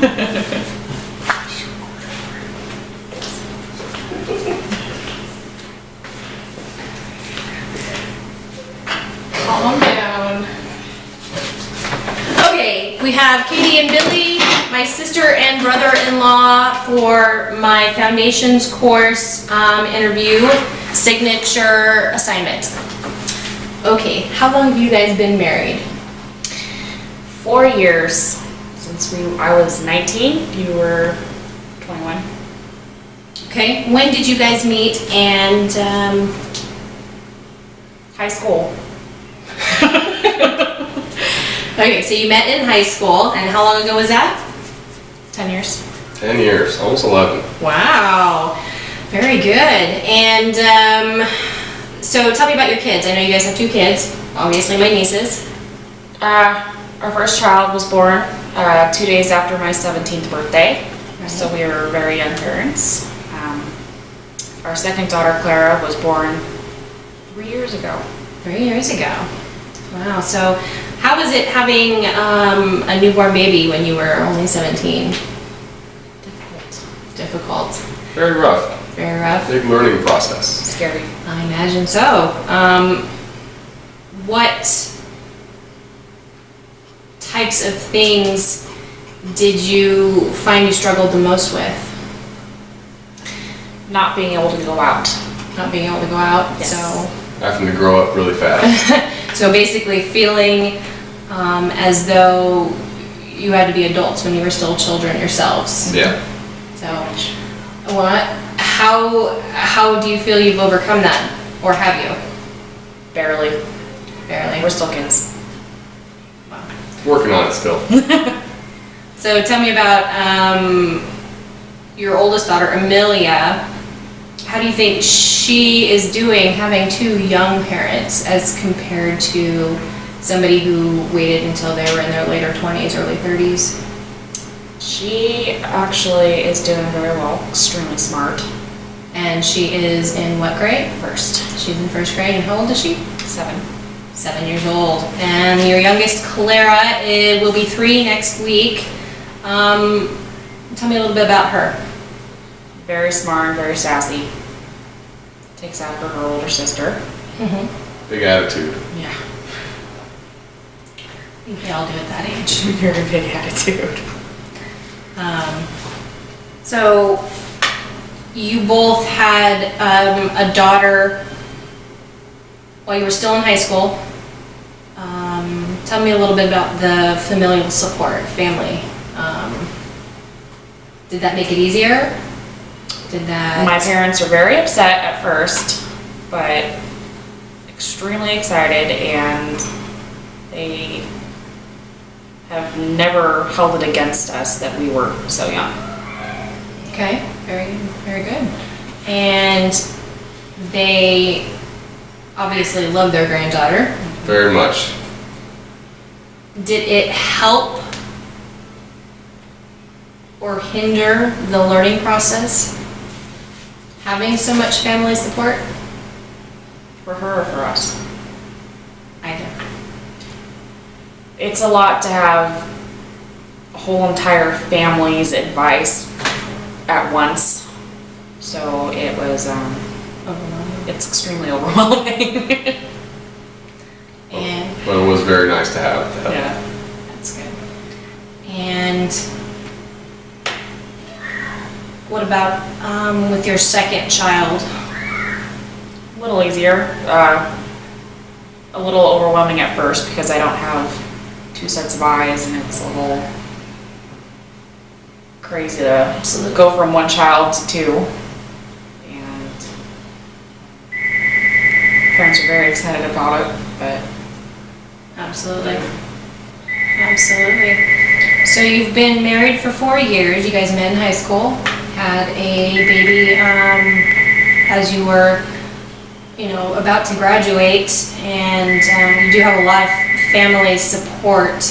Calm down. Okay, we have Katie and Billy, my sister and brother-in-law, for my foundations course interview signature assignment. Okay, how long have you guys been married? 4 years since I was 19, you were 21. Okay, when did you guys meet and High school. okay, so you met in high school, and how long ago was that? 10 years. 10 years, almost 11. Wow, very good. And so tell me about your kids. I know you guys have 2 kids, obviously my nieces. Our first child was born 2 days after my 17th birthday, so we were very young parents. Our second daughter, Clara, was born 3 years ago. 3 years ago. Wow, so how was it having a newborn baby when you were only 17? Difficult. Very rough. Very rough. Big learning process. Scary. I imagine so. What types of things did you find you struggled the most with? Not being able to go out. Not being able to go out? Yes. So, Having to grow up really fast. so basically feeling as though you had to be adults when you were still children yourselves. Yeah. So, how do you feel you've overcome that? Or have you? Barely. Barely. We're still kids. Wow. Working on it still. So tell me about your oldest daughter, Amelia. How do you think she is doing having 2 young parents as compared to somebody who waited until they were in their later 20s, early 30s? She actually is doing very well, extremely smart. And she is in what grade? First. She's in 1st grade, and how old is she? 7. 7 years old. And your youngest, Clara, will be 3 next week. Tell me a little bit about her. Very smart, very sassy. Takes after her older sister. Mm-hmm. Big attitude. Yeah. I think they all do at that age. Very big attitude. So you both had a daughter while you were still in high school. Tell me a little bit about the familial support, family. Did that make it easier? Did that... My parents were very upset at first, but extremely excited, and they have never held it against us that we were so young. Okay, very, very good. And they obviously love their granddaughter. Very much. Did it help or hinder the learning process, having so much family support? For her or for us? Either. It's a lot to have a whole entire family's advice at once. So it was, Overwhelming. it's extremely overwhelming. And But it was very nice to have. Yeah. that's good. And what about with your second child? A little easier. A little overwhelming at first because I don't have 2 sets of eyes, and it's a little crazy to go from 1 child to 2. And parents are very excited about it, but Absolutely. Absolutely. So you've been married for 4 years. You guys met in high school, had a baby as you were, about to graduate, and you do have a lot of family support.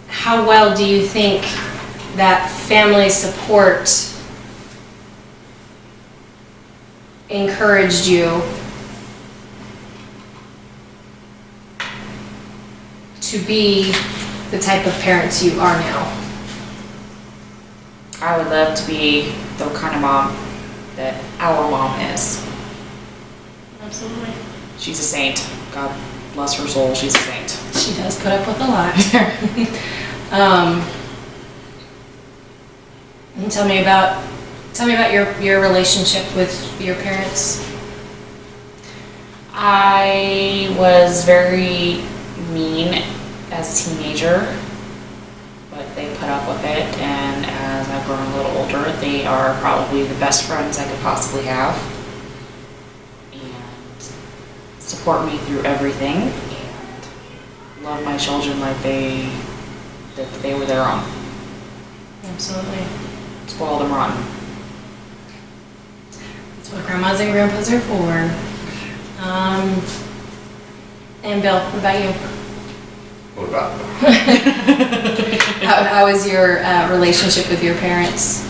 How well do you think that family support encouraged you to be the type of parents you are now? I would love to be the kind of mom that our mom is. Absolutely. She's a saint. God bless her soul, she's a saint. She does put up with a lot. And tell me about your relationship with your parents. I was very mean as a teenager, but they put up with it, and as I've grown a little older, they are probably the best friends I could possibly have, and support me through everything, and love my children like they were their own. Absolutely. Spoil them rotten. That's what grandmas and grandpas are for. And Bill, what about you? What about? How is your relationship with your parents?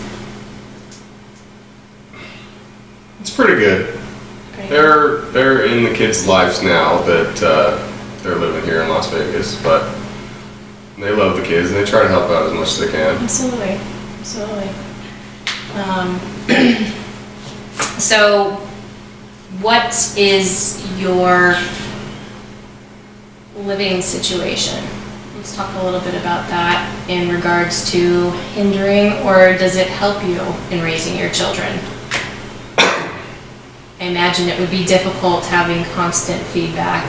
It's pretty good. They're in the kids' lives now that they're living here in Las Vegas, but they love the kids and they try to help out as much as they can. Absolutely, absolutely. So, what is your living situation? Let's talk a little bit about that in regards to hindering, or does it help you in raising your children? I imagine it would be difficult having constant feedback.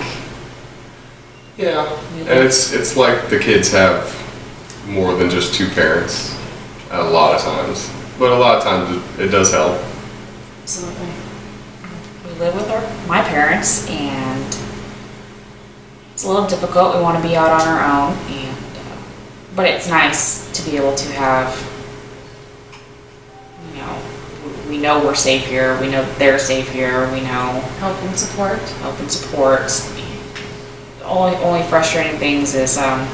Yeah, and it's like the kids have more than just two parents a lot of times, but a lot of times it does help. Absolutely. We live with my parents, and it's a little difficult. We want to be out on our own, and but it's nice to be able to have, we know we're safe here. We know they're safe here. We know Help and support. help and support. Only frustrating things is having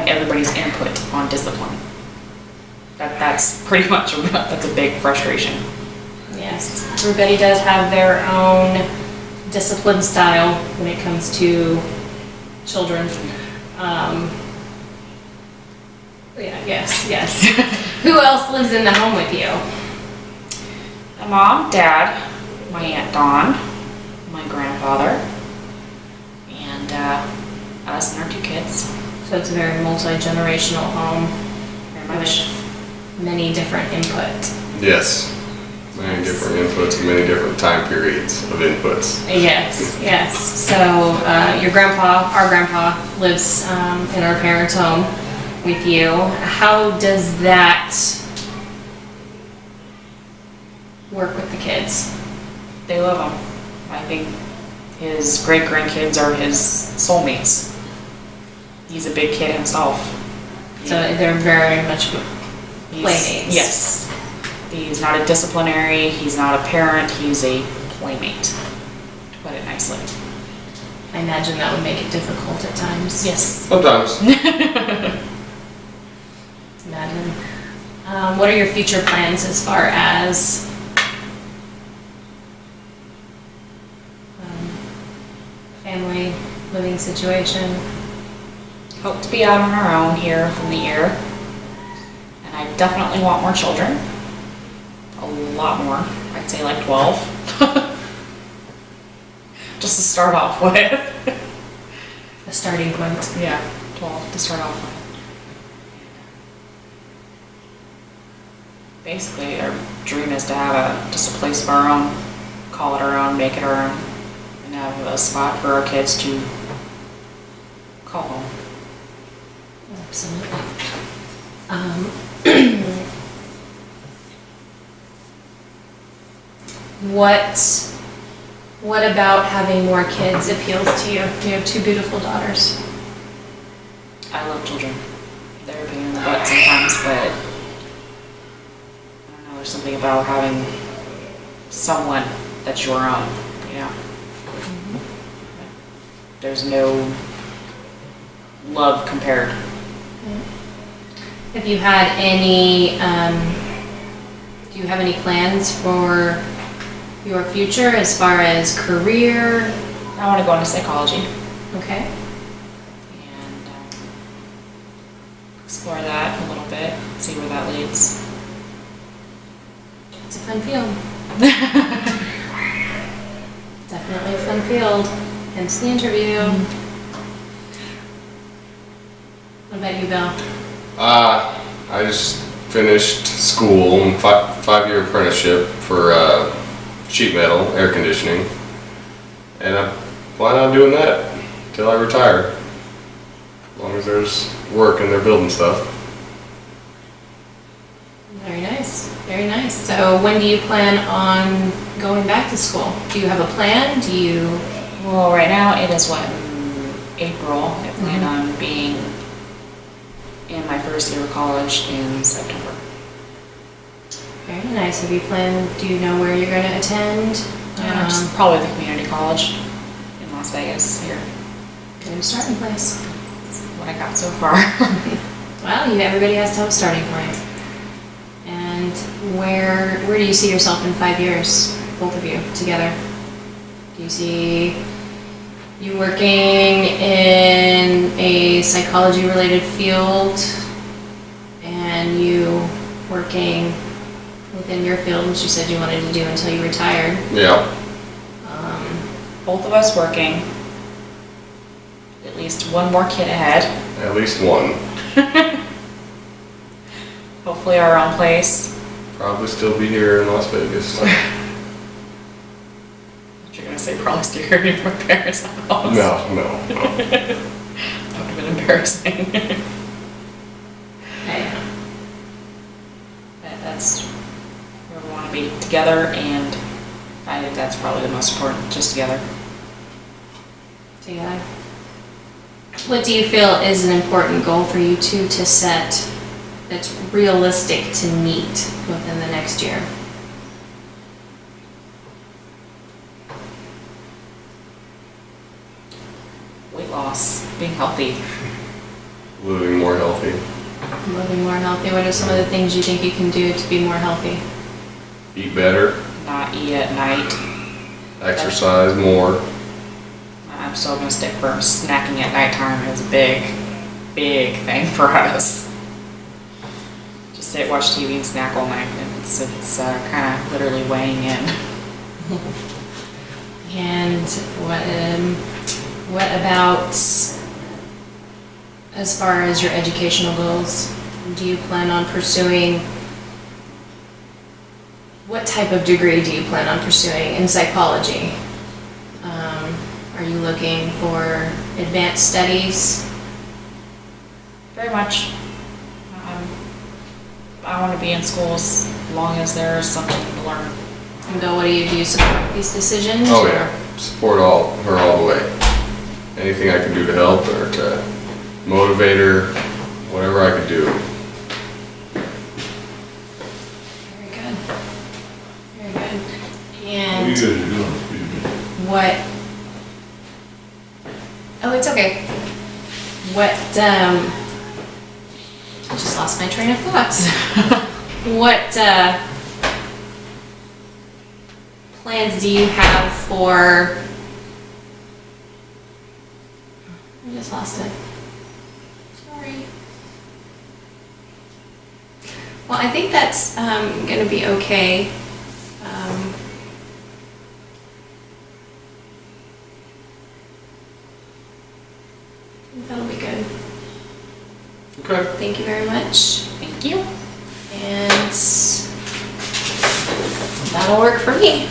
everybody's input on discipline. That's pretty much that's a big frustration. Yes, everybody does have their own discipline style when it comes to children. Yeah, yes. Who else lives in the home with you? My mom, dad, my Aunt Dawn, my grandfather, and us and our two kids. So it's a very multi-generational home. Very much. With many different input. Yes, many different inputs and many different time periods of inputs. Yes. So our grandpa lives in our parents' home with you. How does that work with the kids? They love him. I think his great-grandkids are his soulmates. He's a big kid himself. So they're very much playmates. Yes. He's not a disciplinary, he's not a parent, he's a playmate, to put it nicely. I imagine that would make it difficult at times. Yes. Sometimes. Imagine. What are your future plans as far as family, living situation? Hope to be out on our own here within the year. And I definitely want more children. A lot more. I'd say like 12. Just to start off with. A starting point. Yeah, 12 to start off with. Basically, our dream is to have just a place of our own, call it our own, make it our own, and have a spot for our kids to call home. Absolutely. What about having more kids appeals to you? You have two beautiful daughters. I love children. They're a pain in the butt sometimes, but I don't know, there's something about having someone that's your own, There's no love compared. Have you had any, do you have any plans for your future as far as career? I want to go into psychology. Okay. explore that a little bit, see where that leads. It's a fun field. Definitely a fun field. Hence the interview. What about you, Bill? I just finished school and 5-year apprenticeship for sheet metal air conditioning, and I plan on doing that till I retire. As long as there's work and they're building stuff. Very nice. Very nice. So when do you plan on going back to school? Do you have a plan? Do you... Well, right now it is April. I plan on being in my first year of college in September. Very nice. Have you planned, do you know where you're going to attend? Just probably the community college in Las Vegas here. Good starting place. That's what I got so far. Well, everybody has to have a starting point. And where do you see yourself in 5 years, both of you, together? Do you see you working in a psychology-related field and you working within your field, which you said you wanted to do until you retired? Yeah. Both of us working. At least one more kid ahead. At least one. Hopefully our own place. Probably still be here in Las Vegas. You're gonna say probably still here in my parents' house. No. That would have been embarrassing. Yeah. That's where we want to be together, and I think that's probably the most important, just together. Together. What do you feel is an important goal for you two to set that's realistic to meet within the next year? Weight loss, being healthy. Living more healthy. Living more healthy. What are some of the things you think you can do to be more healthy? Eat better. Not eat at night. Exercise more. I'm still going to stick for snacking at nighttime is a big thing for us. Just sit, watch TV, and snack all night. It's kind of literally weighing in. And what about as far as your educational goals? Do you plan on pursuing, what type of degree do you plan on pursuing in psychology? Are you looking for advanced studies? Very much. I want to be in schools as long as there's something to learn. And Bill, what do you support these decisions? Oh yeah, support her all the way. Anything I can do to help or to motivate her, whatever I could do. Very good. Very good. What are you And guys doing? what? Oh, it's okay. What? I just lost my train of thoughts. What plans do you have for? I just lost it. Sorry. Well, I think that's going to be okay. I think that'll be good. Okay. Thank you very much. Thank you. And that'll work for me.